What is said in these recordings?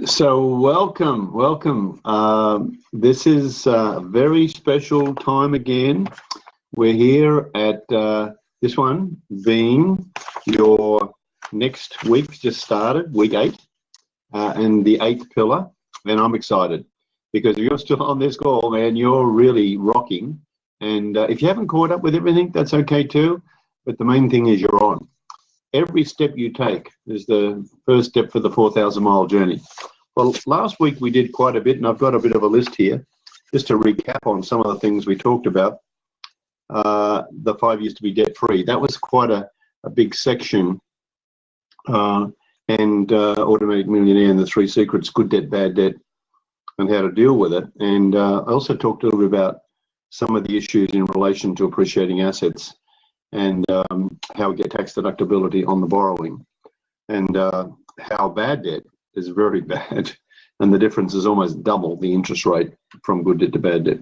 So welcome. This is a very special time again. We're here at this one being your next week just started, week 8, and the 8th pillar. And I'm excited because if you're still on this call, man, you're really rocking. And if you haven't caught up with everything, that's okay too. But the main thing is you're on. Every step you take is the first step for the 4,000-mile journey. Well, last week we did quite a bit, and I've got a bit of a list here just to recap on some of the things we talked about. The 5 years to be debt-free. That was quite a big section. And Automatic Millionaire and the 3 secrets, good debt, bad debt, and how to deal with it. And I also talked a little bit about some of the issues in relation to appreciating assets and how we get tax deductibility on the borrowing, and how bad debt is very bad, and the difference is almost double the interest rate from good debt to bad debt.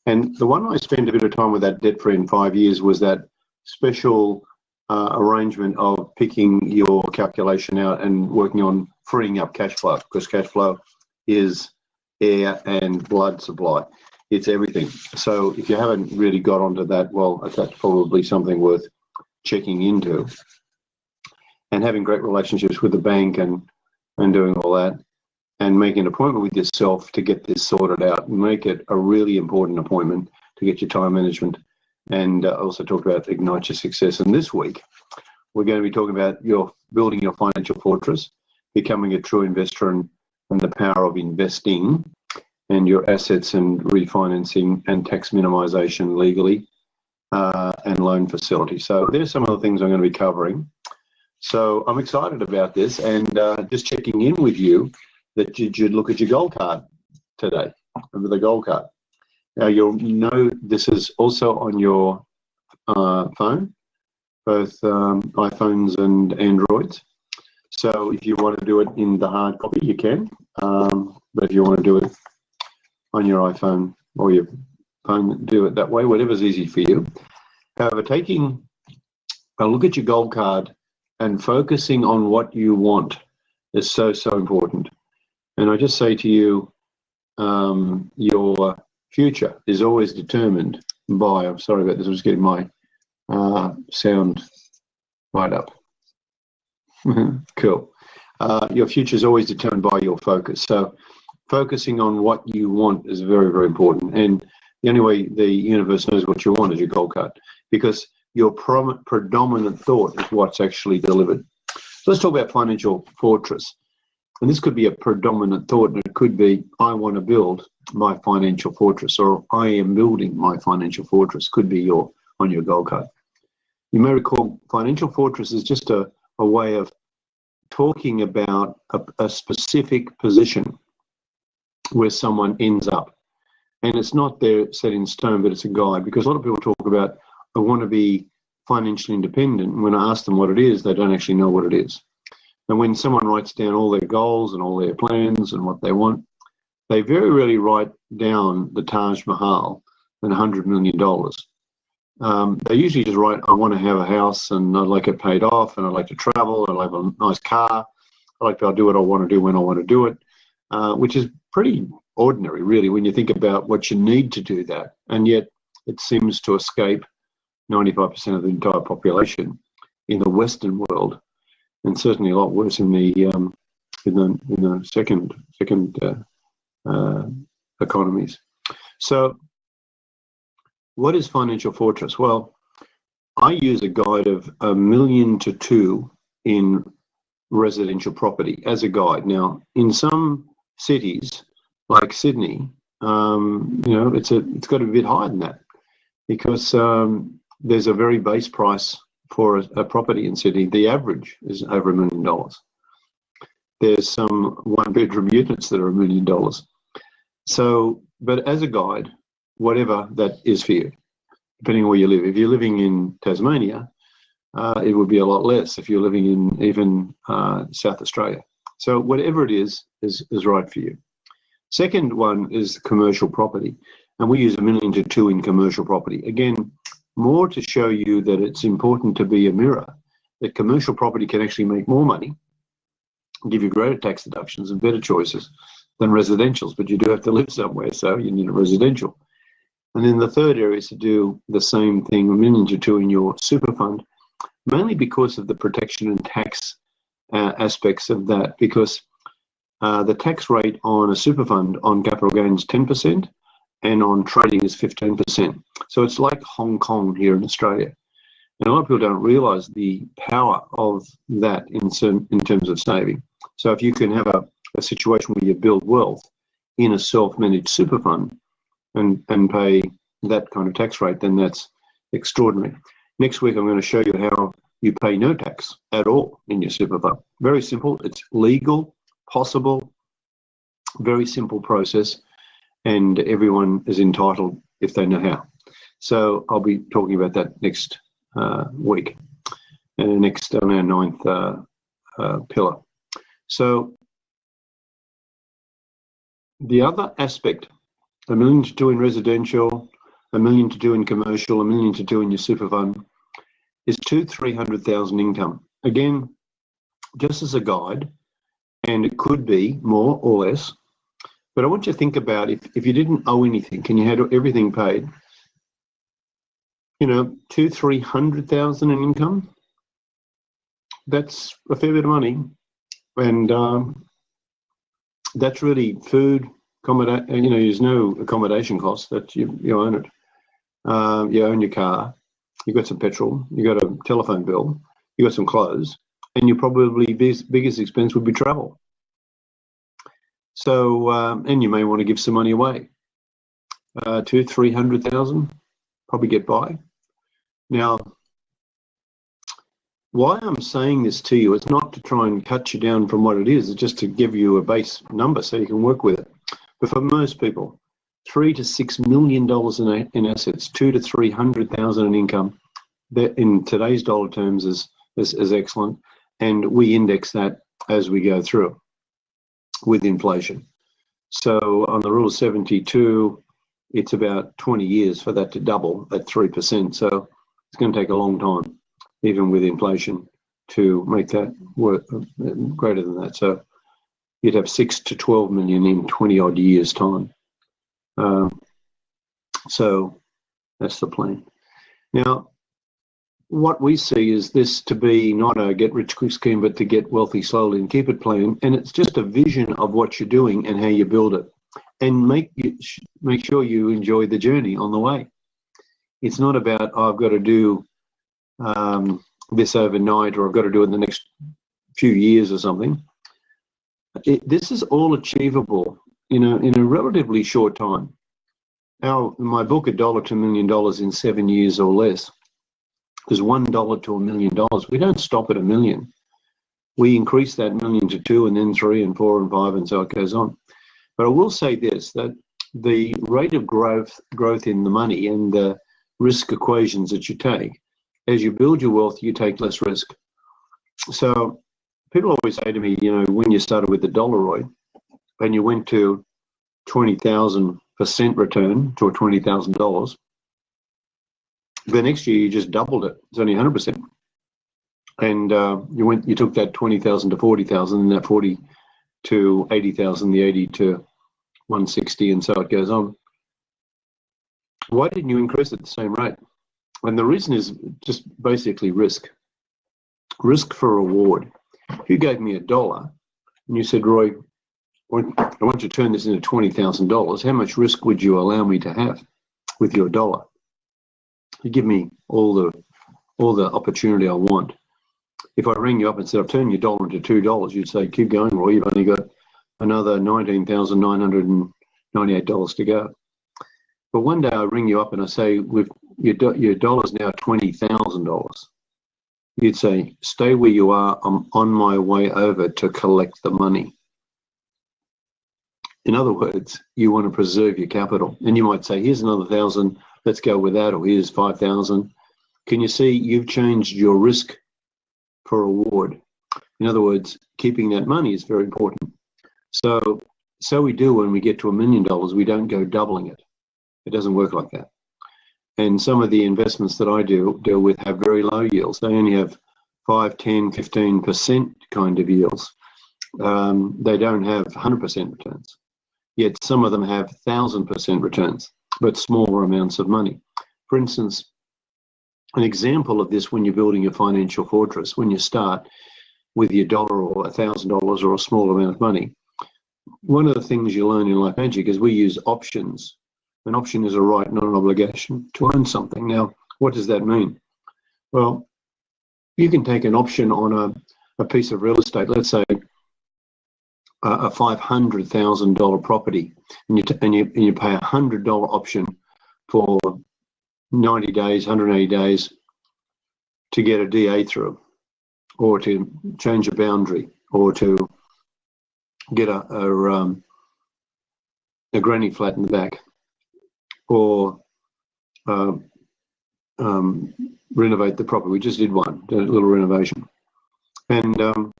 And the one I spent a bit of time with that debt-free in 5 years was that special arrangement of picking your calculation out and working on freeing up cash flow, because cash flow is air and blood supply. It's everything. So if you haven't really got onto that, well, that's probably something worth checking into. And having great relationships with the bank and doing all that, and making an appointment with yourself to get this sorted out. Make it a really important appointment to get your time management, and also talk about Ignite Your Success. And this week, we're going to be talking about building your financial fortress, becoming a true investor, and the power of investing, and your assets and refinancing and tax minimization legally, and loan facility. So there's some of the things I'm going to be covering. So I'm excited about this, and just checking in with you that you should look at your goal card today. Remember the goal card. Now you'll know this is also on your phone, both iPhones and Androids. So if you want to do it in the hard copy, you can. But if you want to do it on your iPhone or your phone, do it that way, whatever's easy for you. However, taking a look at your goal card and focusing on what you want is so important. And I just say to you, your future is always determined by, I'm sorry about this, I'm just getting my sound right up. Cool. Your future is always determined by your focus. So focusing on what you want is very important. And the only way the universe knows what you want is your goal card, because your predominant thought is what's actually delivered. So let's talk about financial fortress. And this could be a predominant thought, and it could be, I want to build my financial fortress, or I am building my financial fortress, could be on your goal card. You may recall financial fortress is just a way of talking about a specific position where someone ends up. And it's not there set in stone, but it's a guide, because a lot of people talk about, I want to be financially independent. And when I ask them what it is, they don't actually know what it is. And when someone writes down all their goals and all their plans and what they want, they very rarely write down the Taj Mahal and $100 million. They usually just write, I want to have a house and I'd like it paid off, and I'd like to travel, and I'd like a nice car. I'd like to do what I want to do when I want to do it, which is pretty ordinary, really, when you think about what you need to do that. And yet it seems to escape 95% of the entire population in the Western world, and certainly a lot worse in the second economies. So what is financial fortress? Well, I use a guide of $1 million to $2 million in residential property as a guide. Now, in some cities like Sydney, it's got to be a bit higher than that, because there's a very base price for a property in Sydney. The average is over $1 million. There's some one-bedroom units that are $1 million. So, but as a guide, whatever that is for you, depending on where you live. If you're living in Tasmania, it would be a lot less if you're living in even South Australia. So whatever it is right for you. Second one is commercial property, and we use $1 million to $2 million in commercial property. Again, more to show you that it's important to be a mirror, that commercial property can actually make more money give you greater tax deductions and better choices than residentials, but you do have to live somewhere, so you need a residential. And then the third area is to do the same thing, $1 million to 2 in your super fund, mainly because of the protection and tax aspects of that, because the tax rate on a super fund on capital gains is 10% and on trading is 15%. So it's like Hong Kong here in Australia. And a lot of people don't realise the power of that in terms of saving. So if you can have a situation where you build wealth in a self-managed super fund and pay that kind of tax rate, then that's extraordinary. Next week, I'm going to show you how you pay no tax at all in your super fund. Very simple. It's legal, possible, very simple process, and everyone is entitled if they know how. So I'll be talking about that next week, and next on our ninth pillar. So the other aspect, $1 million to 2 in residential, $1 million to 2 in commercial, $1 million to 2 in your super fund, is 200,000-300,000 income. Again, just as a guide, and it could be more or less, but I want you to think about if you didn't owe anything and you had everything paid, 200,000-300,000 in income, that's a fair bit of money. And that's really food, accommodation, there's no accommodation costs, that you own it. You own your car, you got some petrol, you got a telephone bill, you got some clothes, and your probably biggest expense would be travel. So, and you may want to give some money away. 200,000-300,000, probably get by. Now, why I'm saying this to you is not to try and cut you down from what it is, it's just to give you a base number so you can work with it. But for most people, $3 to $6 million in assets, 200,000 to 300,000 in income, that in today's dollar terms is excellent, and we index that as we go through with inflation. So on the rule of 72, it's about 20 years for that to double at 3%. So it's going to take a long time, even with inflation, to make that work greater than that. So you'd have 6 to 12 million in 20 odd years time. So that's the plan. Now, what we see is this to be not a get rich quick scheme, but to get wealthy slowly and keep it plan. And it's just a vision of what you're doing and how you build it, and make sure you enjoy the journey on the way. It's not about, oh, I've got to do this overnight, or I've got to do it in the next few years or something. This is all achievable, in a relatively short time. My book, $1 to $1 million in 7 years or less, is $1 to $1 million. We don't stop at $1 million. We increase that $1 million to 2, and then 3 and 4 and 5, and so it goes on. But I will say this, that the rate of growth in the money and the risk equations that you take, as you build your wealth, you take less risk. So people always say to me, when you started with the dollar, Roy, and you went to 20,000% return to $20,000, the next year you just doubled it. It's only 100%. And you took that 20,000 to 40,000, and that 40 to 80,000, the 80 to 160, and so it goes on. Why didn't you increase at the same rate? And the reason is just basically risk. Risk for reward. If you gave me $1 and you said, Roy, I want you to turn this into $20,000, how much risk would you allow me to have with your $1? You give me all the opportunity I want. If I rang you up and said, I've turned your $1 into $2, you'd say, keep going, Roy, you've only got another $19,998 to go. But one day I ring you up and I say, your dollar's now $20,000. You'd say, stay where you are, I'm on my way over to collect the money. In other words, you want to preserve your capital. And you might say, here's another 1,000, let's go with that, or here's 5,000. Can you see you've changed your risk for reward? In other words, keeping that money is very important. So we do when we get to $1 million, we don't go doubling it. It doesn't work like that. And some of the investments that I deal with have very low yields. They only have 5, 10, 15% kind of yields. They don't have 100% returns. Yet some of them have 1,000% returns, but smaller amounts of money. For instance, an example of this when you're building your financial fortress, when you start with your dollar or $1,000 or a small amount of money, one of the things you learn in Life Magic is we use options. An option is a right, not an obligation, to own something. Now, what does that mean? Well, you can take an option on a piece of real estate, let's say a $500,000 property, and you pay a $100 option for 90 days, 180 days to get a DA through, or to change a boundary, or to get a granny flat in the back, or renovate the property. We just did one, a little renovation. And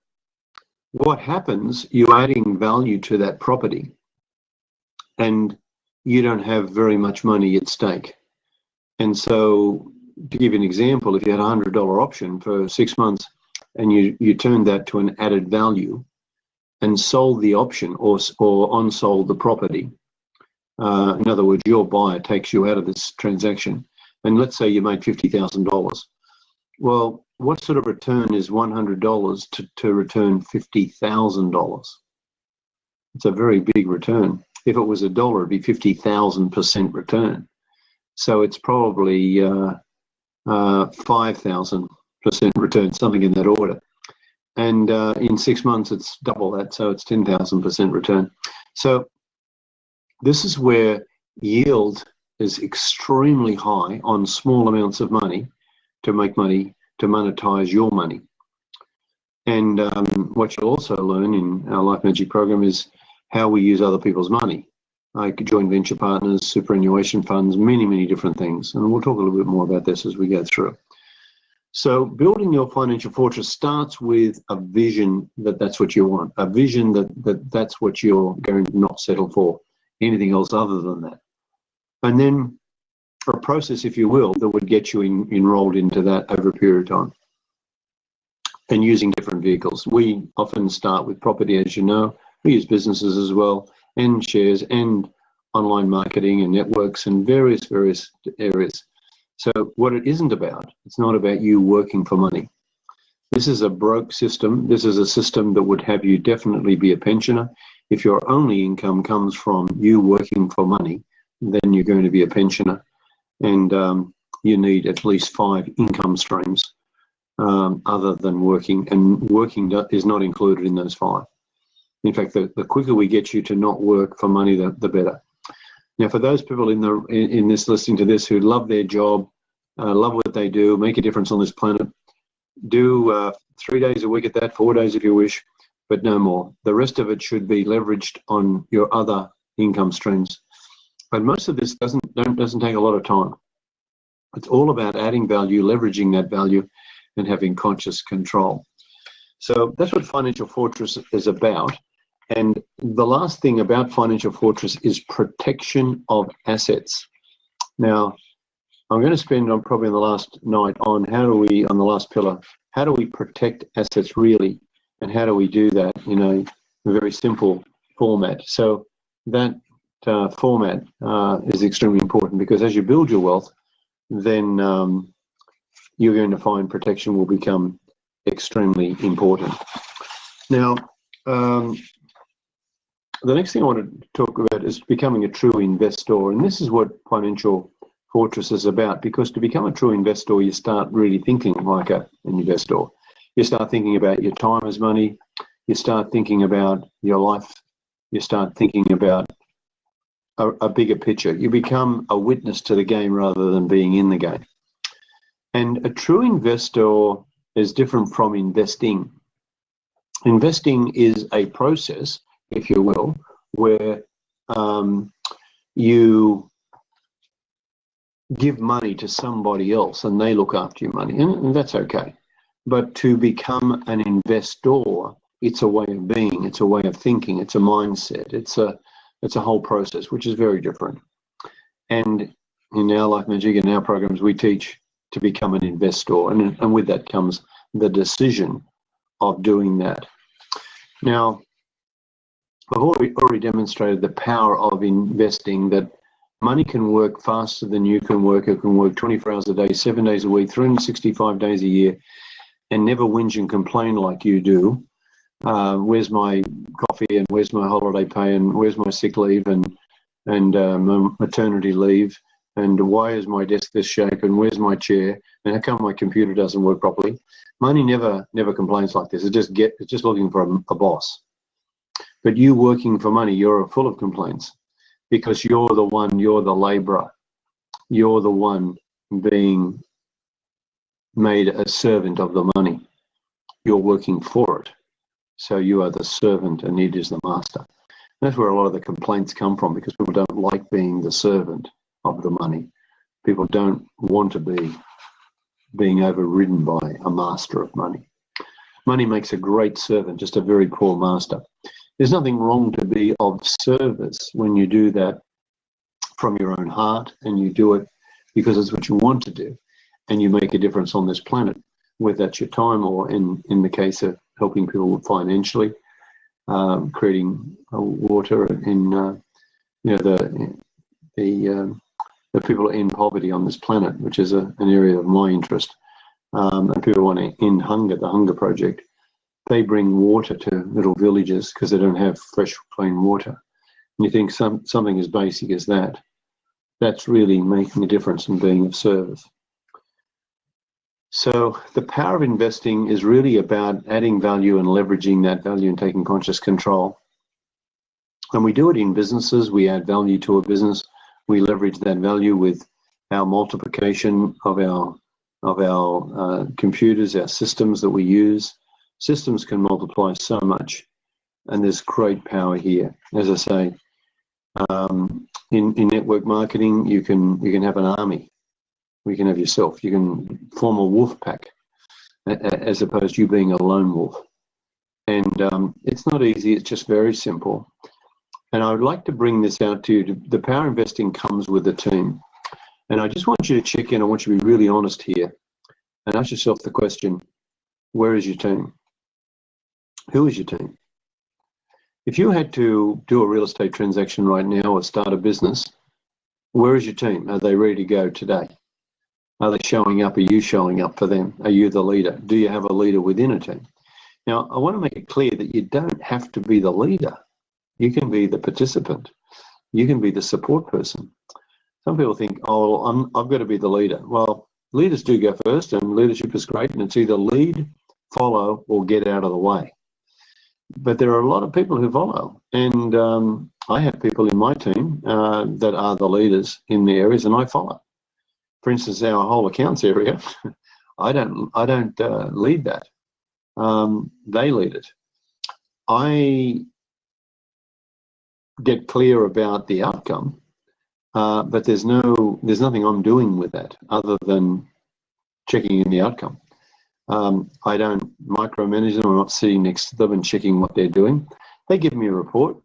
what happens, you're adding value to that property and you don't have very much money at stake. And so, to give you an example, if you had a $100 option for 6 months and you turned that to an added value and sold the option or on-sold the property, in other words, your buyer takes you out of this transaction, and let's say you made $50,000. Well, what sort of return is $100 to return $50,000? It's a very big return. If it was $1, it'd be 50,000% return. So it's probably 5,000% return, something in that order. And in 6 months, it's double that, so it's 10,000% return. So this is where yield is extremely high on small amounts of money to make money, to monetize your money. And what you'll also learn in our Life Magic program is how we use other people's money, like joint venture partners, superannuation funds, many, many different things. And we'll talk a little bit more about this as we go through. So building your financial fortress starts with a vision that's what you want, a vision that's what you're going to not settle for, anything else other than that. And then a process, if you will, that would get you enrolled into that over a period of time, and using different vehicles. We often start with property, as you know. We use businesses as well, and shares, and online marketing, and networks, and various areas. So what it isn't about, it's not about you working for money. This is a broke system. This is a system that would have you definitely be a pensioner. If your only income comes from you working for money, then you're going to be a pensioner. And you need at least 5 income streams other than working, and working is not included in those 5. In fact, the quicker we get you to not work for money, the better. Now, for those people in this listening to this who love their job, love what they do, make a difference on this planet, do 3 days a week at that, 4 days if you wish, but no more. The rest of it should be leveraged on your other income streams. But most of this doesn't take a lot of time. It's all about adding value, leveraging that value, and having conscious control. So that's what Financial Fortress is about. And the last thing about Financial Fortress is protection of assets. Now, I'm going to spend on probably the last night on on the last pillar, how do we protect assets really? And how do we do that in a very simple format? So that format is extremely important, because as you build your wealth, then you're going to find protection will become extremely important. Now, the next thing I want to talk about is becoming a true investor. And this is what Financial Fortress is about, because to become a true investor, you start really thinking like an investor. You start thinking about your time as money. You start thinking about your life. You start thinking about a bigger picture. You become a witness to the game rather than being in the game. And a true investor is different from investing. Investing is a process, if you will, where you give money to somebody else and they look after your money, and that's okay. But to become an investor, it's a way of being, it's a way of thinking, it's a mindset, it's a whole process, which is very different. And in our Life Magic, in our programs, we teach to become an investor, and with that comes the decision of doing that. Now, I've already demonstrated the power of investing, that money can work faster than you can work. It can work 24 hours a day, 7 days a week, 365 days a year, and never whinge and complain like you do. Where's my coffee, and where's my holiday pay, and where's my sick leave, and my maternity leave, and why is my desk this shape, and where's my chair, and how come my computer doesn't work properly? Money never complains like this. It's just looking for a boss. But you working for money, you're full of complaints, because you're the labourer. You're the one being made a servant of the money. You're working for it. So you are the servant and it is the master. That's where a lot of the complaints come from, because people don't like being the servant of the money. People don't want to be being overridden by a master of money. Money makes a great servant, just a very poor master. There's nothing wrong to be of service when you do that from your own heart, and you do it because it's what you want to do, and you make a difference on this planet, whether that's your time or in the case of helping people financially, creating water in the people in poverty on this planet, which is an area of my interest. And people want to end hunger, the Hunger Project. They bring water to little villages because they don't have fresh, clean water. And you think something as basic as that, that's really making a difference and being of service. So the power of investing is really about adding value and leveraging that value and taking conscious control. And we do it in businesses. We add value to a business. We leverage that value with our multiplication of our computers, our systems that we use. Systems can multiply so much, and there's great power here. As I say, in network marketing, you can have an army. You can have yourself. You can form a wolf pack, as opposed to you being a lone wolf. And it's not easy. It's just very simple. And I would like to bring this out to you. The power investing comes with a team. And I just want you to check in. I want you to be really honest here and ask yourself the question, where is your team? Who is your team? If you had to do a real estate transaction right now or start a business, where is your team? Are they ready to go today? Are they showing up? Are you showing up for them? Are you the leader? Do you have a leader within a team? Now, I want to make it clear that you don't have to be the leader. You can be the participant. You can be the support person. Some people think, oh, well, I've got to be the leader. Well, leaders do go first, and leadership is great, and it's either lead, follow, or get out of the way. But there are a lot of people who follow, and I have people in my team that are the leaders in the areas, and I follow. For instance, our whole accounts area, I don't lead that. They lead it. I get clear about the outcome, but there's nothing I'm doing with that other than checking in the outcome. I don't micromanage them. I'm not sitting next to them and checking what they're doing. They give me a report.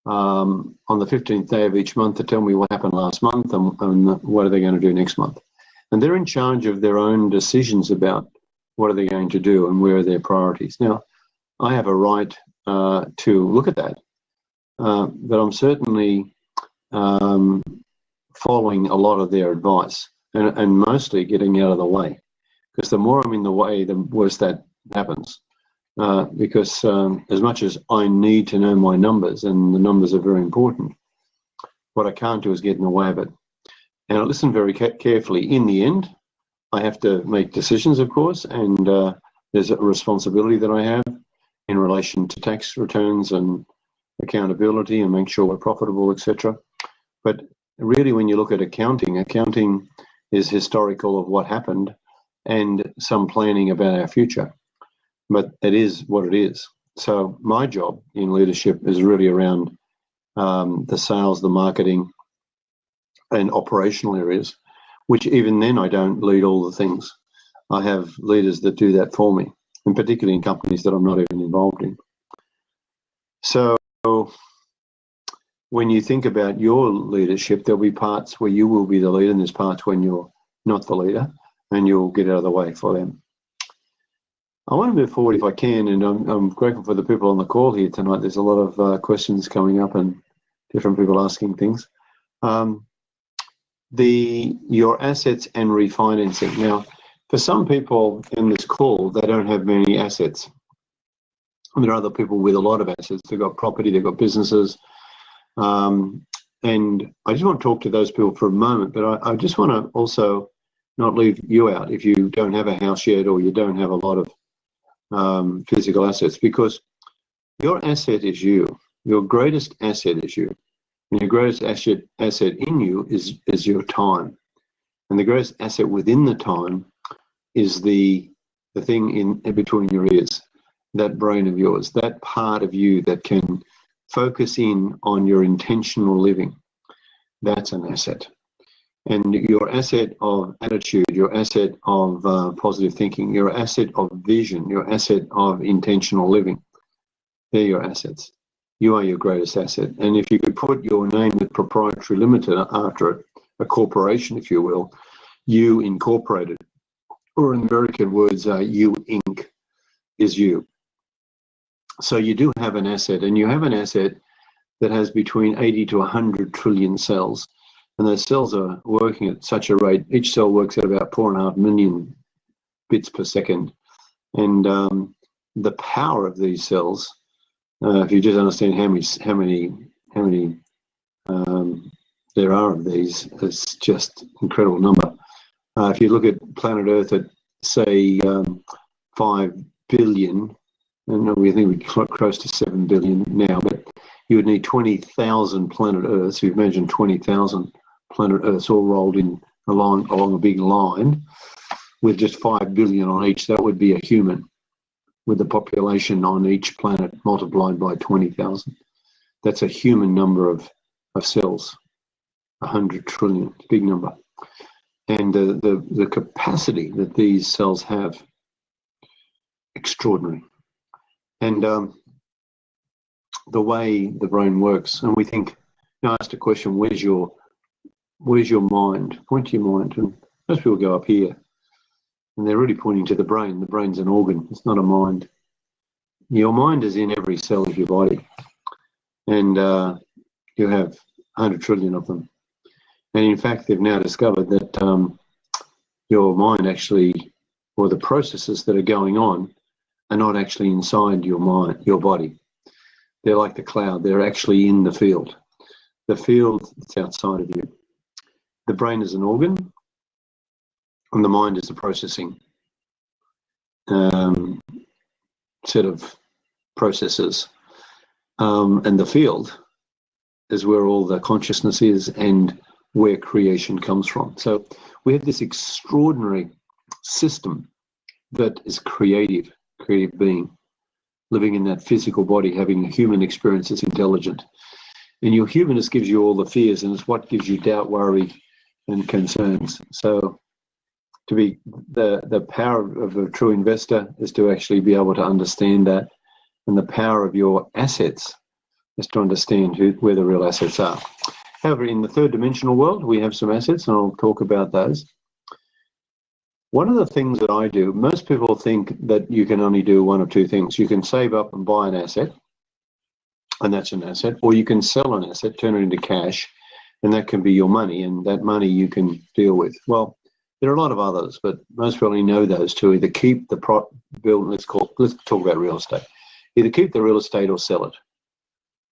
On the 15th day of each month to tell me what happened last month and what are they going to do next month. And they're in charge of their own decisions about what are they going to do and where are their priorities. Now, I have a right to look at that, but I'm certainly following a lot of their advice and mostly getting out of the way, because the more I'm in the way, the worse that happens. Because as much as I need to know my numbers, and the numbers are very important, what I can't do is get in the way of it. And I listen very carefully. In the end, I have to make decisions, of course, and there's a responsibility that I have in relation to tax returns and accountability and make sure we're profitable, etc. But really, when you look at accounting is historical of what happened and some planning about our future. But it is what it is. So my job in leadership is really around the sales, the marketing, and operational areas, which even then I don't lead all the things. I have leaders that do that for me, and particularly in companies that I'm not even involved in. So when you think about your leadership, there'll be parts where you will be the leader, and there's parts when you're not the leader, and you'll get out of the way for them. I want to move forward if I can, and I'm grateful for the people on the call here tonight. There's a lot of questions coming up and different people asking things. Your assets and refinancing. Now, for some people in this call, they don't have many assets. And there are other people with a lot of assets. They've got property, they've got businesses. And I just want to talk to those people for a moment, but I just want to also not leave you out if you don't have a house yet or you don't have a lot of physical assets, because your asset is you. Your greatest asset is you. And your greatest asset in you is your time. And the greatest asset within the time is the thing in between your ears, that brain of yours, that part of you that can focus in on your intentional living. That's an asset. And your asset of attitude, your asset of positive thinking, your asset of vision, your asset of intentional living, they're your assets. You are your greatest asset. And if you could put your name with Proprietary Limited after it, a corporation, if you will, you incorporated, or in American words, you Inc. is you. So you do have an asset, and you have an asset that has between 80 to 100 trillion cells. And those cells are working at such a rate, each cell works at about 4.5 million bits per second. And the power of these cells, if you just understand how many there are of these, it's just incredible number. If you look at planet Earth at say 5 billion, and we think we're close to 7 billion now, but you would need 20,000 planet Earths. You imagine 20,000 planet Earths all rolled in along a big line with just 5 billion on each. That would be a human, with the population on each planet multiplied by 20,000. That's a human number of cells, 100 trillion, big number. And the capacity that these cells have, extraordinary. And the way the brain works, and we think, I asked a question, where's your mind? Point to your mind. And most people go up here, and they're really pointing to the brain. The brain's an organ, it's not a mind. Your mind is in every cell of your body, and you have 100 trillion of them. And in fact, they've now discovered that your mind actually, or the processes that are going on, are not actually inside your mind, your body. They're like the cloud. They're actually in the field. The field that's outside of you. The brain is an organ, and the mind is a processing set of processes. And the field is where all the consciousness is and where creation comes from. So we have this extraordinary system that is creative being, living in that physical body, having a human experience that's intelligent. And your humanness gives you all the fears, and it's what gives you doubt, worry, and concerns. So to be the power of a true investor is to actually be able to understand that, and the power of your assets is to understand where the real assets are. However, in the third dimensional world, we have some assets, and I'll talk about those. One of the things that I do, most people think that you can only do one of two things. You can save up and buy an asset, and that's an asset, or you can sell an asset, turn it into cash, and that can be your money, and that money you can deal with. Well, there are a lot of others, but most people only know those two. Either keep the build. Let's talk about real estate. Either keep the real estate or sell it.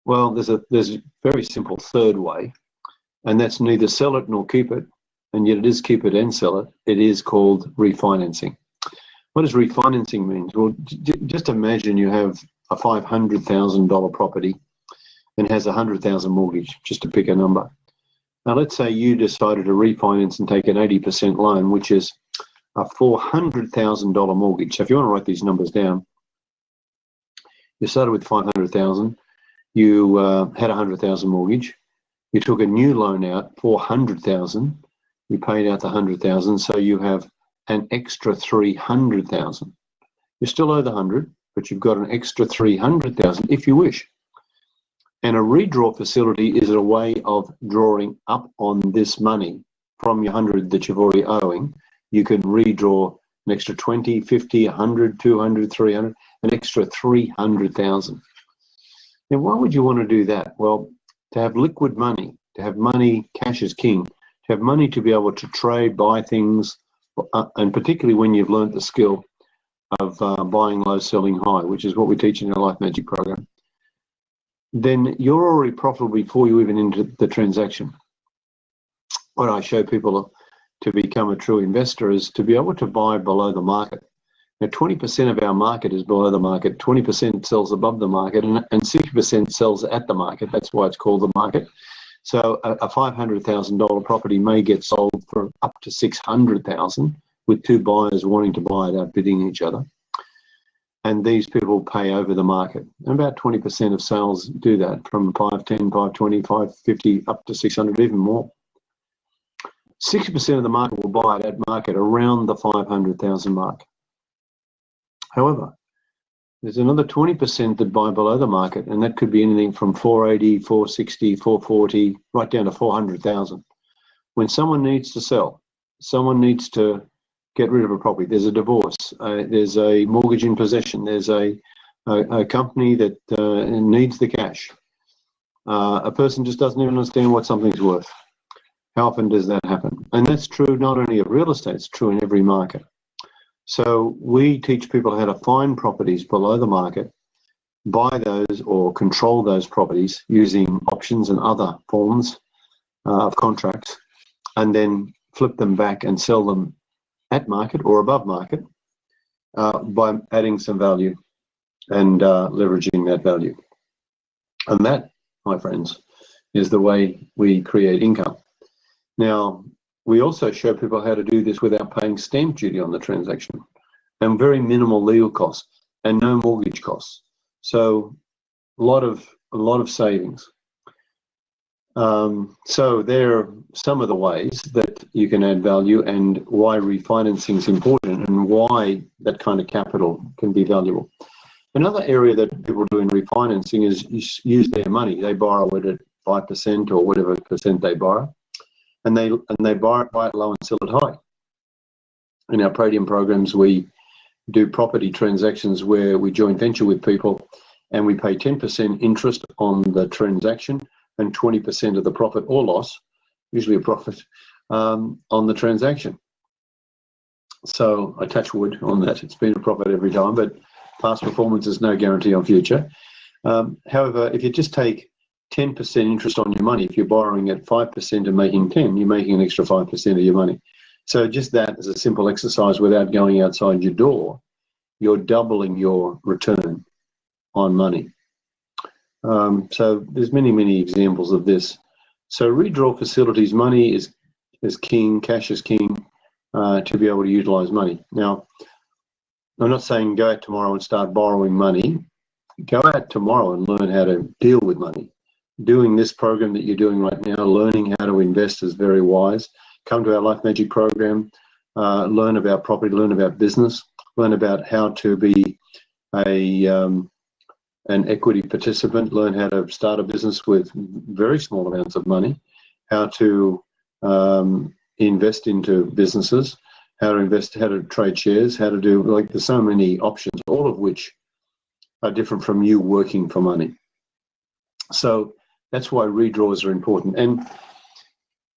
Well, there's a very simple third way, and that's neither sell it nor keep it, and yet it is keep it and sell it. It is called refinancing. What does refinancing mean? Well, just imagine you have a $500,000 property and has a $100,000 mortgage, just to pick a number. Now, let's say you decided to refinance and take an 80% loan, which is a $400,000 mortgage. So if you want to write these numbers down, you started with 500,000. You had a 100,000 mortgage. You took a new loan out, 400,000. You paid out the 100,000, so you have an extra 300,000. You still owe the 100, but you've got an extra 300,000 if you wish. And a redraw facility is a way of drawing up on this money from your 100 that you've already owing. You can redraw an extra 20, 50, 100, 200, 300, an extra 300,000. Now, why would you want to do that? Well, to have liquid money, to have money, cash is king, to have money to be able to trade, buy things, and particularly when you've learned the skill of buying low, selling high, which is what we teach in our Life Magic program, then you're already profitable before you even enter the transaction. What I show people to become a true investor is to be able to buy below the market. Now, 20% of our market is below the market, 20% sells above the market, and 60% sells at the market. That's why it's called the market. So a $500,000 property may get sold for up to $600,000 with two buyers wanting to buy it, outbidding each other. And these people pay over the market. And about 20% of sales do that, from 510, 520, 550 up to 600, even more. 60% of the market will buy it at market around the 500,000 mark. However, there's another 20% that buy below the market, and that could be anything from 480, 460, 440, right down to 400,000. When someone needs to sell, someone needs to get rid of a property, there's a divorce, there's a mortgage in possession, there's a company that needs the cash. A person just doesn't even understand what something's worth. How often does that happen? And that's true not only of real estate, it's true in every market. So we teach people how to find properties below the market, buy those or control those properties using options and other forms of contracts, and then flip them back and sell them at market or above market by adding some value and leveraging that value. And that, my friends, is the way we create income. Now, we also show people how to do this without paying stamp duty on the transaction, and very minimal legal costs and no mortgage costs. So a lot of savings. So there are some of the ways that you can add value and why refinancing is important and why that kind of capital can be valuable. Another area that people do in refinancing is use their money. They borrow it at 5% or whatever percent they borrow, and they buy it low and sell it high. In our Pradium programs, we do property transactions where we joint venture with people and we pay 10% interest on the transaction and 20% of the profit or loss, usually a profit, on the transaction. So I touch wood on that. It's been a profit every time, but past performance is no guarantee on future. However, if you just take 10% interest on your money, if you're borrowing at 5% and making 10, you're making an extra 5% of your money. So just that as a simple exercise without going outside your door, you're doubling your return on money. So there's many examples of this. So redraw facilities, money is king, cash is king, to be able to utilize money. Now, I'm not saying go out tomorrow and start borrowing money. Go out tomorrow and learn how to deal with money. Doing this program that you're doing right now, learning how to invest is very wise. Come to our Life Magic program, learn about property, learn about business, learn about how to be an equity participant, learn how to start a business with very small amounts of money, how to invest into businesses, how to invest, how to trade shares, how to do, like, there's so many options, all of which are different from you working for money. So that's why redraws are important. And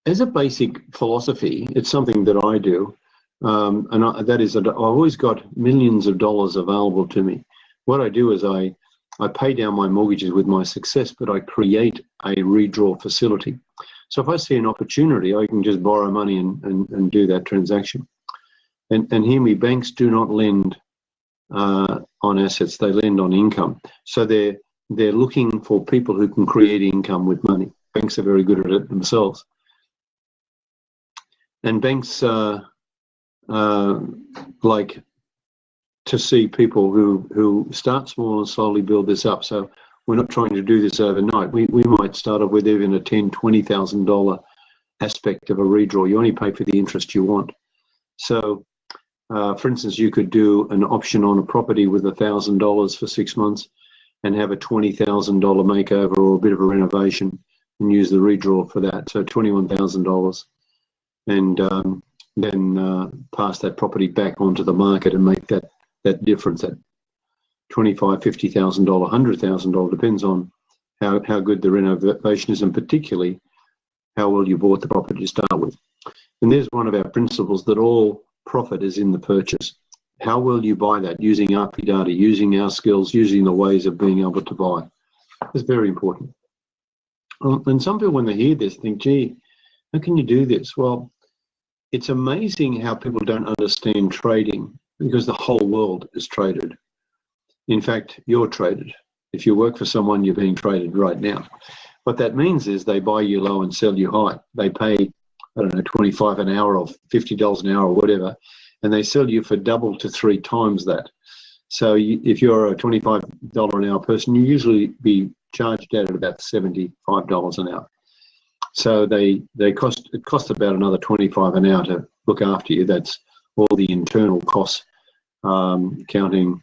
as a basic philosophy, it's something that I do, that is, I've always got millions of dollars available to me. What I do is I pay down my mortgages with my success, but I create a redraw facility. So if I see an opportunity, I can just borrow money and do that transaction. And hear me, banks do not lend on assets, they lend on income. So they're looking for people who can create income with money. Banks are very good at it themselves. And banks like to see people who start small and slowly build this up. So we're not trying to do this overnight. We might start off with even a $10,000, $20,000 aspect of a redraw. You only pay for the interest you want. So, for instance, you could do an option on a property with $1,000 for 6 months and have a $20,000 makeover or a bit of a renovation and use the redraw for that. So $21,000. And then pass that property back onto the market and make that difference, that $25,000, $50,000, $100,000, depends on how good the renovation is, and particularly how well you bought the property to start with. And there's one of our principles, that all profit is in the purchase. How well you buy that, using RP data, using our skills, using the ways of being able to buy. It's very important. And some people, when they hear this, think, gee, how can you do this? Well, it's amazing how people don't understand trading, because the whole world is traded. In fact, you're traded. If you work for someone, you're being traded right now. What that means is they buy you low and sell you high. They pay, I don't know, $25 an hour or $50 an hour or whatever, and they sell you for double to 3 times that. So if you're a $25 an hour person, you usually be charged out at about $75 an hour. So it costs about another $25 an hour to look after you. That's all the internal costs, counting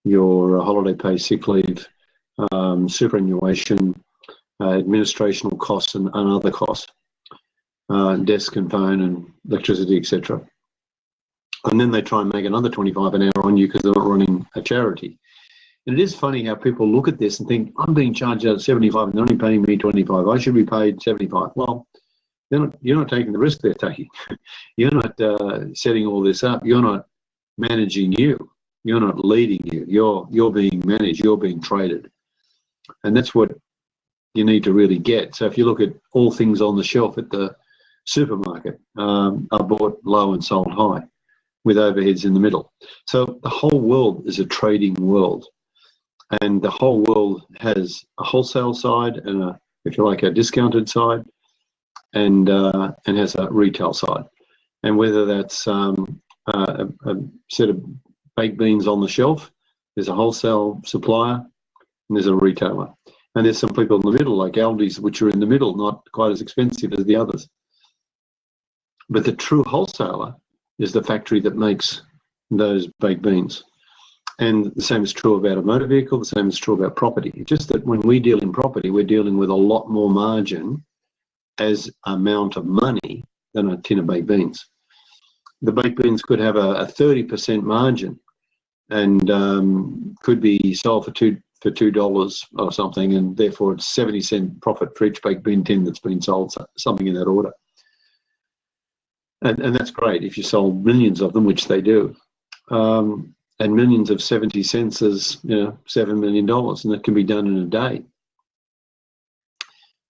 your holiday pay, sick leave, superannuation, administrational costs and other costs, desk and phone and electricity, etc. And then they try and make another $25 an hour on you because they're not running a charity. And it is funny how people look at this and think, I'm being charged out at 75 and they're only paying me 25. I should be paid 75. Well, you're not taking the risk they're taking. You're not setting all this up. You're not managing you. You're not leading you. You're being managed. You're being traded. And that's what you need to really get. So if you look at all things on the shelf at the supermarket, are bought low and sold high, with overheads in the middle. So the whole world is a trading world, and the whole world has a wholesale side and if you like, a discounted side, and has a retail side. And whether that's a set of baked beans on the shelf, there's a wholesale supplier and there's a retailer. And there's some people in the middle, like Aldi's, which are in the middle, not quite as expensive as the others. But the true wholesaler is the factory that makes those baked beans. And the same is true about a motor vehicle, the same is true about property. It's just that when we deal in property, we're dealing with a lot more margin as amount of money than a tin of baked beans. The baked beans could have a 30% margin and could be sold for $2 or something, and therefore it's 70-cent profit for each baked bean tin that's been sold, something in that order. And that's great if you sold millions of them, which they do. And millions of 70 cents is, $7 million, and that can be done in a day.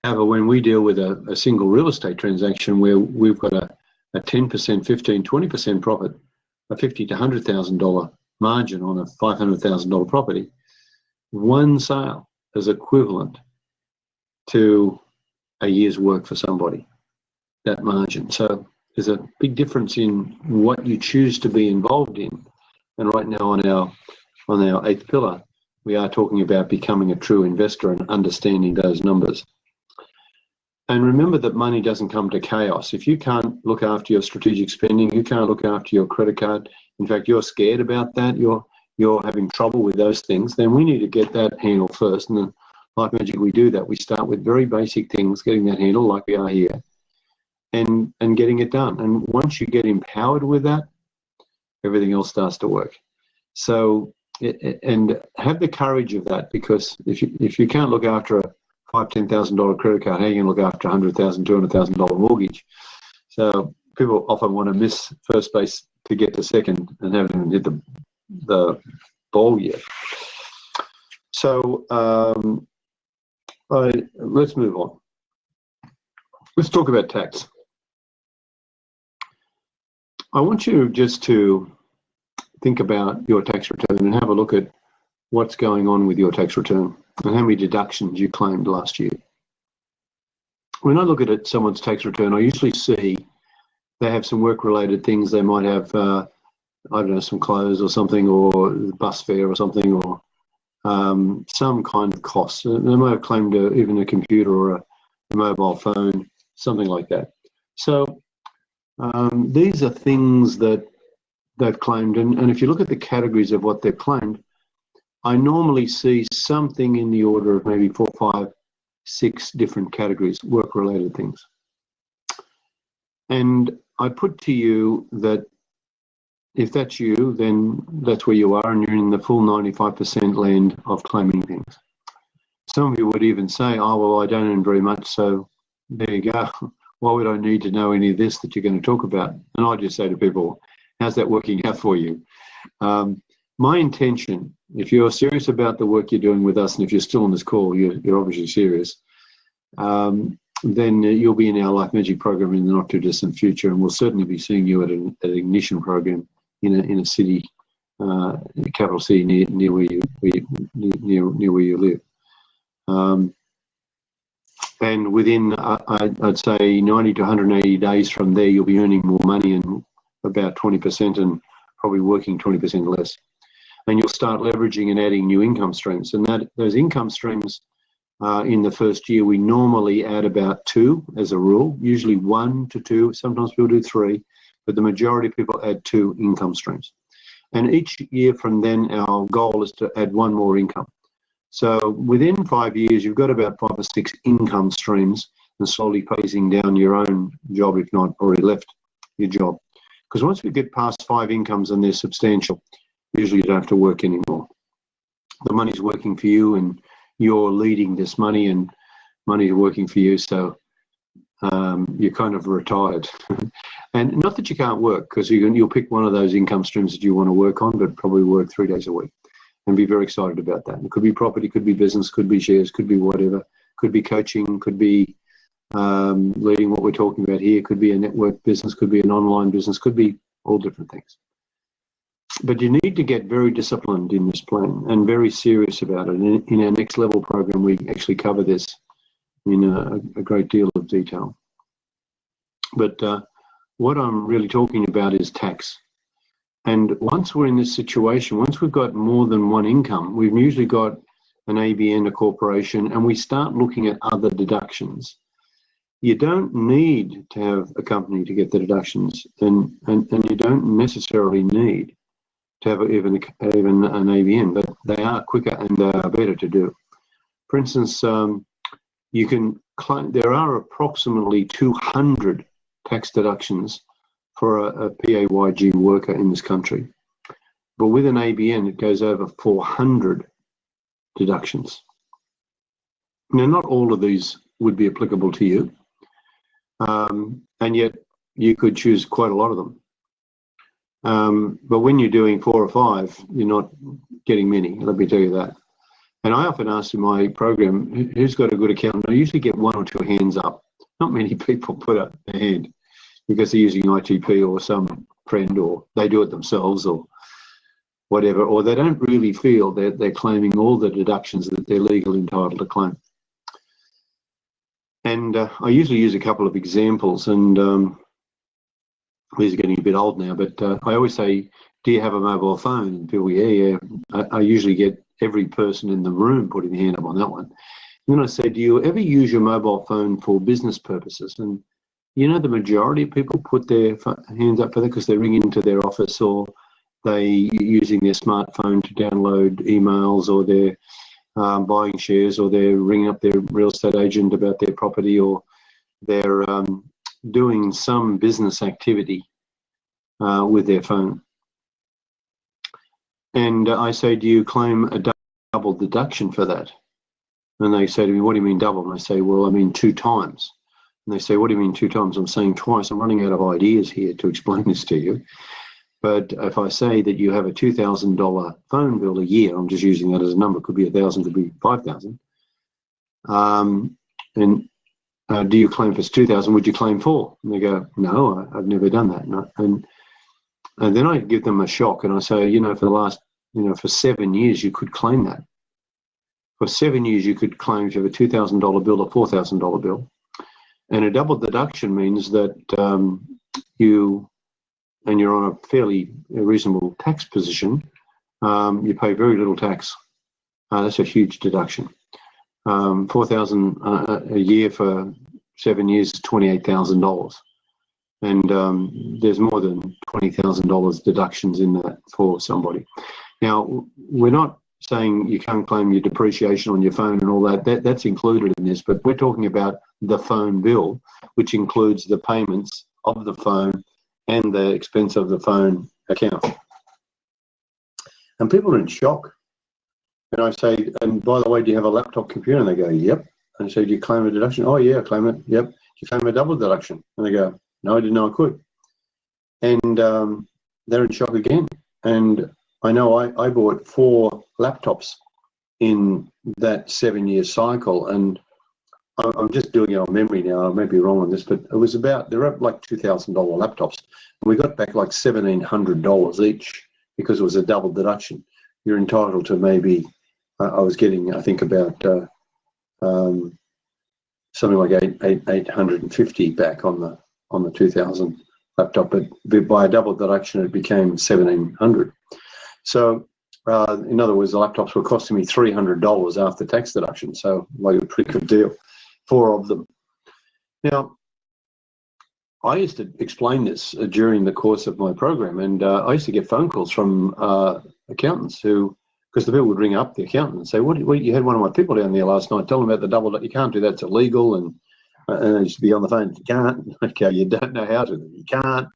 However, when we deal with a single real estate transaction where we've got a 10%, 15, 20% profit, a $50,000 to $100,000 margin on a $500,000 property, one sale is equivalent to a year's work for somebody, that margin. So there's a big difference in what you choose to be involved in. And right now on our 8th pillar, we are talking about becoming a true investor and understanding those numbers. And remember that money doesn't come to chaos. If you can't look after your strategic spending, you can't look after your credit card, in fact, you're scared about that, you're having trouble with those things, then we need to get that handled first. And then, like Magic, we do that. We start with very basic things, getting that handled like we are here, and getting it done. And once you get empowered with that, everything else starts to work. So, and have the courage of that, because if you can't look after a $5,000, $10,000 credit card, how are you going to look after $100,000, $200,000 mortgage? So people often want to miss first base to get to second and haven't even hit the ball yet. So let's move on. Let's talk about tax. I want you just to think about your tax return and have a look at what's going on with your tax return and how many deductions you claimed last year. When I look at someone's tax return, I usually see they have some work-related things. They might have, I don't know, some clothes or something, or bus fare or something, or some kind of cost. They might have claimed even a computer or a mobile phone, something like that. So these are things that they've claimed. And if you look at the categories of what they've claimed, I normally see something in the order of maybe 4, 5, 6 different categories, work-related things. And I put to you that if that's you, then that's where you are, and you're in the full 95% land of claiming things. Some of you would even say, oh, well, I don't earn very much, so there you go. Why would I need to know any of this that you're going to talk about? And I just say to people, how's that working out for you? My intention, if you're serious about the work you're doing with us, and if you're still on this call, you're obviously serious, then you'll be in our Life Magic program in the not too distant future, and we'll certainly be seeing you at an Ignition program in a city, capital city near where you live. And within, I'd say 90 to 180 days from there, you'll be earning more money and about 20%, and probably working 20% less. And you'll start leveraging and adding new income streams. And those income streams, in the first year, we normally add about 2 as a rule, usually 1 to 2. Sometimes people do 3, but the majority of people add 2 income streams. And each year from then, our goal is to add 1 more income. So within 5 years, you've got about 5 or 6 income streams, and slowly phasing down your own job, if not already left your job. Because once we get past 5 incomes and they're substantial, usually you don't have to work anymore. The money's working for you, and you're leading this money, and money's working for you, so you're kind of retired. And not that you can't work, because you'll pick one of those income streams that you want to work on, but probably work 3 days a week and be very excited about that. It could be property, could be business, could be shares, could be whatever, could be coaching, could be leading what we're talking about here, could be a network business, could be an online business, could be all different things. But you need to get very disciplined in this plan and very serious about it. And in our next level program, we actually cover this in a great deal of detail. But what I'm really talking about is tax. And once we're in this situation, once we've got more than one income, we've usually got an ABN, a corporation, and we start looking at other deductions. You don't need to have a company to get the deductions, and you don't necessarily need to have even an ABN, but they are quicker and they are better to do. For instance, you can claim, there are approximately 200 tax deductions for a PAYG worker in this country. But with an ABN, it goes over 400 deductions. Now, not all of these would be applicable to you, and yet you could choose quite a lot of them. But when you're doing 4 or 5, you're not getting many, let me tell you that. And I often ask in my program, who's got a good accountant? I usually get 1 or 2 hands up. Not many people put up their hand because they're using ITP or some friend, or they do it themselves or whatever, or they don't really feel that they're claiming all the deductions that they're legally entitled to claim. And I usually use a couple of examples, and these are getting a bit old now, but I always say, do you have a mobile phone? And people, yeah. I usually get every person in the room putting their hand up on that one. And then I say, do you ever use your mobile phone for business purposes? And you know, the majority of people put their hands up for that because they ring into their office, or they using their smartphone to download emails, or they're buying shares, or they're ringing up their real estate agent about their property, or they're doing some business activity with their phone. And I say, do you claim a double deduction for that? And they say to me, what do you mean double? And I say, well, I mean 2 times. And they say, what do you mean 2 times? I'm saying twice. I'm running out of ideas here to explain this to you. But if I say that you have a $2,000 phone bill a year, I'm just using that as a number, could be 1,000, could be 5,000. And do you claim if it's 2,000, would you claim 4? And they go, no, I've never done that. No. And then I give them a shock, and I say, you know, for the last, for 7 years, you could claim that. For 7 years, you could claim if you have a $2,000 bill or $4,000 bill. And a double deduction means that you're on a fairly reasonable tax position. You pay very little tax. That's a huge deduction. $4,000 a year for 7 years is $28,000, and there's more than $20,000 deductions in that for somebody. Now, we're not saying you can't claim your depreciation on your phone and all that. That's included in this, but we're talking about the phone bill, which includes the payments of the phone and the expense of the phone account. And people are in shock. And I say, and by the way, do you have a laptop computer? And they go, yep. And I say, do you claim a deduction? Oh, yeah, I claim it. Yep. Do you claim a double deduction? And they go, no, I didn't know I could. And they're in shock again. And I know I bought 4 laptops in that 7-year cycle. And I'm just doing it on memory now. I may be wrong on this, but it was about, they're up like $2,000 laptops. And we got back like $1,700 each because it was a double deduction. You're entitled to maybe, I was getting, I think about something like 850 back on the 2,000 laptop, but by a double deduction, it became 1,700. So in other words, the laptops were costing me $300 after tax deduction. So like a pretty good deal, 4 of them. Now, I used to explain this during the course of my program, and I used to get phone calls from accountants who, because the people would ring up the accountant and say, "What you had one of my people down there last night. Tell them about the double. You can't do that. It's illegal." And I used to be on the phone. You can't. Okay, you don't know how to. You can't.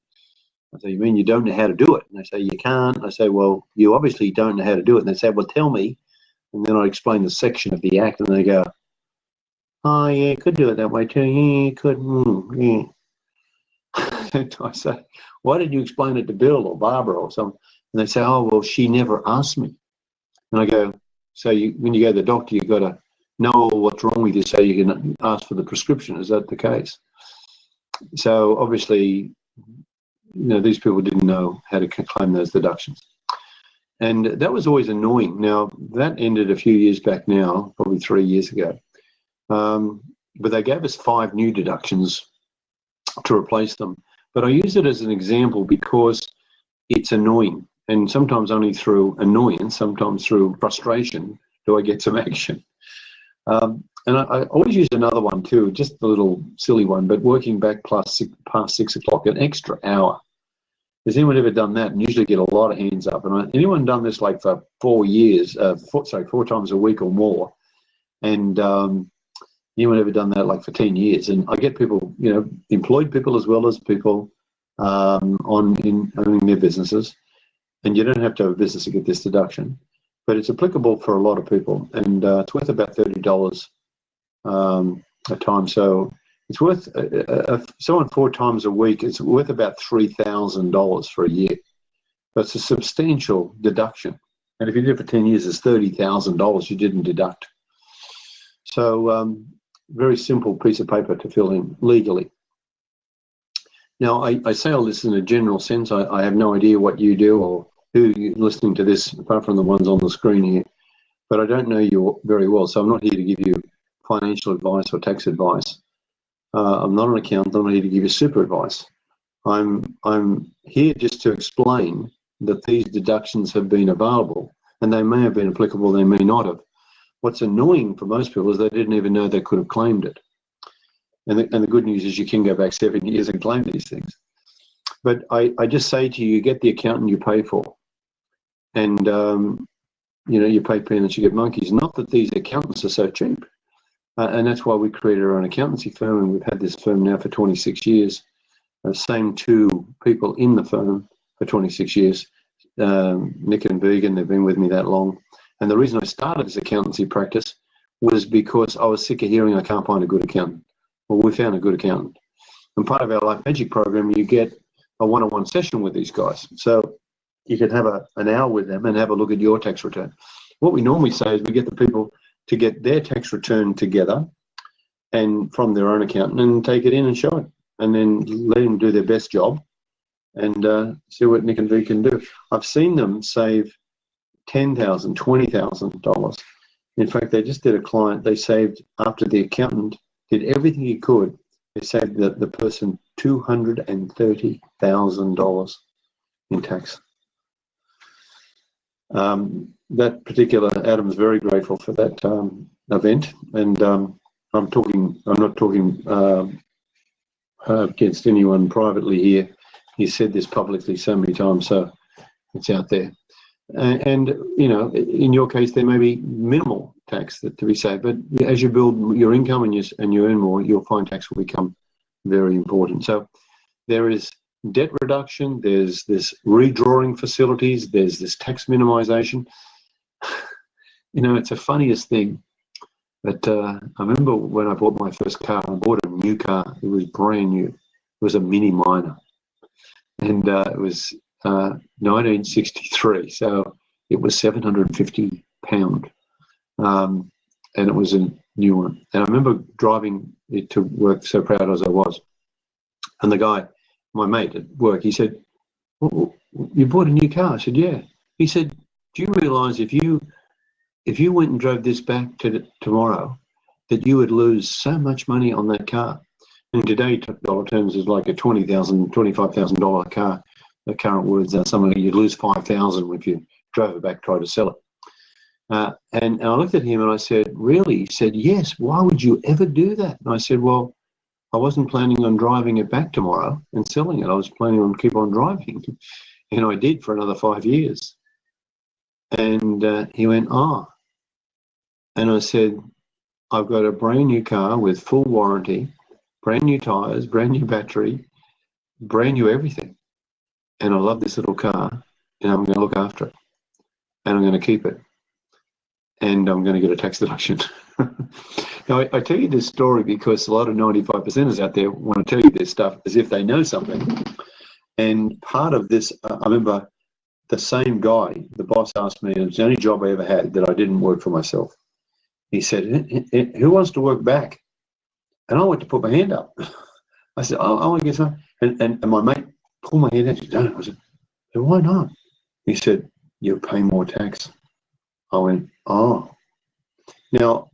I say, you mean you don't know how to do it? And they say, you can't. I say, well, you obviously don't know how to do it. And they say, well, tell me. And then I explain the section of the act, and they go, oh yeah, you could do it that way too. Yeah, you could. Yeah. I say, why did you explain it to Bill or Barbara or something? And they say, oh, well, she never asked me. And I go, so when you go to the doctor, you've got to know what's wrong with you so you can ask for the prescription. Is that the case? So obviously, these people didn't know how to claim those deductions. And that was always annoying. Now, that ended a few years back now, probably 3 years ago. But they gave us 5 new deductions to replace them. But I use it as an example because it's annoying. And sometimes only through annoyance, sometimes through frustration, do I get some action. And I always use another one too, just a little silly one, but working back past 6 o'clock, an extra hour. Has anyone ever done that? And usually get a lot of hands up. And anyone done this like for 4 years, 4 times a week or more? And anyone ever done that like for 10 years? And I get people, employed people as well as people owning their businesses. And you don't have to have a business to get this deduction, but it's applicable for a lot of people, and it's worth about $30 a time. So it's worth someone 4 times a week. It's worth about $3,000 for a year. That's a substantial deduction, and if you did it for 10 years, it's $30,000 you didn't deduct. So very simple piece of paper to fill in legally. Now, I say all this in a general sense. I have no idea what you do or who you're listening to this, apart from the ones on the screen here. But I don't know you very well, so I'm not here to give you financial advice or tax advice. I'm not an accountant. I'm not here to give you super advice. I'm here just to explain that these deductions have been available, and they may have been applicable, they may not have. What's annoying for most people is they didn't even know they could have claimed it. And the good news is you can go back 7 years and claim these things. But I just say to you, get the accountant you pay for. And, you pay peanuts, you get monkeys. Not that these accountants are so cheap. And that's why we created our own accountancy firm, and we've had this firm now for 26 years. The same 2 people in the firm for 26 years, Nick and Vegan, they've been with me that long. And the reason I started this accountancy practice was because I was sick of hearing I can't find a good accountant. Well, we found a good accountant. And part of our Life Magic program, you get a one-on-one session with these guys. So you can have an hour with them and have a look at your tax return. What we normally say is we get the people to get their tax return together and from their own accountant and take it in and show it. And then let them do their best job and see what Nick and V can do. I've seen them save $10,000, $20,000. In fact, they just did a client, they saved, after the accountant did everything he could, they saved the person $230,000 in tax. That particular, Adam's very grateful for that event, and I'm not talking against anyone privately here. He said this publicly so many times, so it's out there. And in your case, there may be minimal tax to be saved, but as you build your income and you earn more, you'll find tax will become very important. So there is debt reduction, there's this redrawing facilities, there's this tax minimization. You know, it's the funniest thing. But I remember when I bought my first car, I bought a new car. It was brand new. It was a Mini Minor. And it was 1963. So it was £750. And it was a new one. And I remember driving it to work, so proud as I was. And the guy, my mate at work, he said, well, you bought a new car? I said, yeah. He said, do you realise if you went and drove this back to tomorrow, that you would lose so much money on that car? And today, dollar terms, is like a $20,000, $25,000 car. The current words are something like you'd lose $5,000 if you drove it back, tried to sell it. And I looked at him and I said, really? He said, yes. Why would you ever do that? And I said, well, I wasn't planning on driving it back tomorrow and selling it. I was planning on keep on driving. And I did for another 5 years. And he went, oh. And I said, I've got a brand new car with full warranty, brand new tyres, brand new battery, brand new everything. And I love this little car, and I'm going to look after it. And I'm going to keep it. And I'm going to get a tax deduction. Now, I tell you this story because a lot of 95%ers out there want to tell you this stuff as if they know something. And part of this, I remember the same guy, the boss asked me, and it was the only job I ever had that I didn't work for myself. He said, who wants to work back? And I went to put my hand up. I said, oh, I want to get some. And my mate pulled my hand out. He said, don't. I said, why not? He said, you'll pay more tax. I went, oh. Now,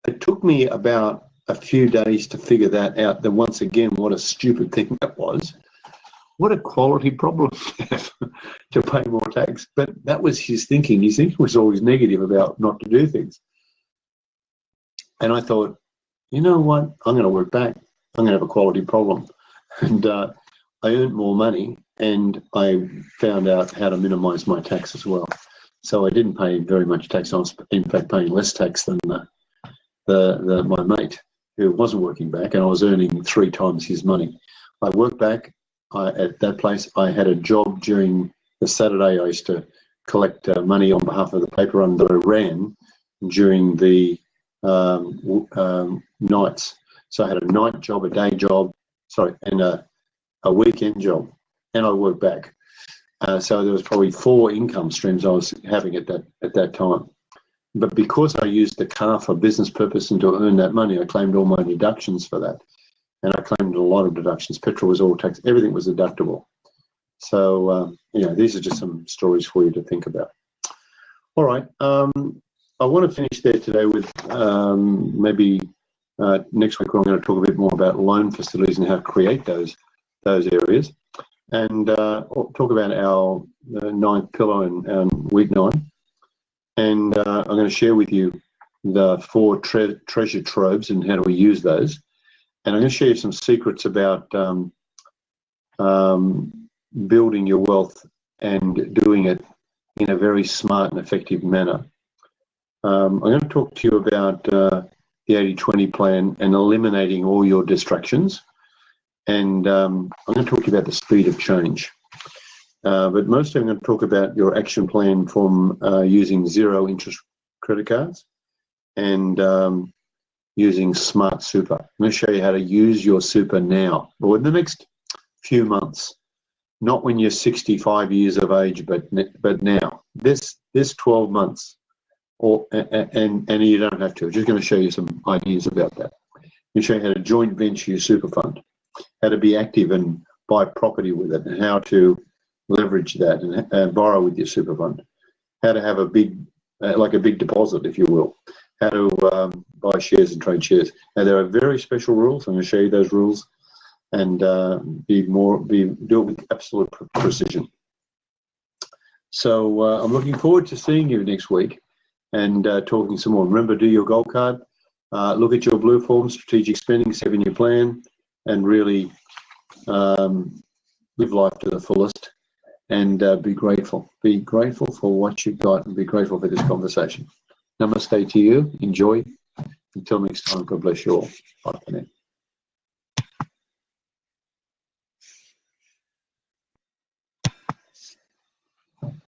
it took me about a few days to figure that out, that once again, what a stupid thing that was. What a quality problem to have to pay more tax. But that was his thinking. His thinking was always negative about not to do things. And I thought, you know what? I'm going to work back. I'm going to have a quality problem. And I earned more money, and I found out how to minimize my tax as well. So I didn't pay very much tax. I was, in fact, paying less tax than my mate, who wasn't working back, and I was earning 3 times his money. I worked back at that place. I had a job during the Saturday. I used to collect money on behalf of the paper run that I ran during the nights. So I had a night job, a day job, and a weekend job, and I worked back. So there was probably 4 income streams I was having at that time. But because I used the car for business purpose and to earn that money, I claimed all my deductions for that. And I claimed a lot of deductions. Petrol was all taxed. Everything was deductible. So, these are just some stories for you to think about. All right. I want to finish there today with maybe next week I'm going to talk a bit more about loan facilities and how to create those areas. And talk about our 9th pillar and week 9. And I'm going to share with you the 4 treasure troves and how do we use those. And I'm going to share you some secrets about building your wealth and doing it in a very smart and effective manner. I'm going to talk to you about the 80-20 plan and eliminating all your distractions. And I'm going to talk to you about the speed of change. But mostly I'm going to talk about your action plan from using 0 interest credit cards and using smart super. I'm going to show you how to use your super now, or in the next few months, not when you're 65 years of age, but now. This 12 months, and you don't have to. I'm just going to show you some ideas about that. I'm going to show you how to joint venture your super fund, how to be active and buy property with it, and how to leverage that and borrow with your super fund, how to have a big, like a big deposit, if you will, how to buy shares and trade shares. Now, there are very special rules. I'm going to show you those rules and do it with absolute precision. So I'm looking forward to seeing you next week and talking some more. Remember, do your goal card, look at your blue form, strategic spending, 7-year plan, and really live life to the fullest. And be grateful. Be grateful for what you've got and be grateful for this conversation. Namaste to you. Enjoy. Until next time, God bless you all. Bye for now.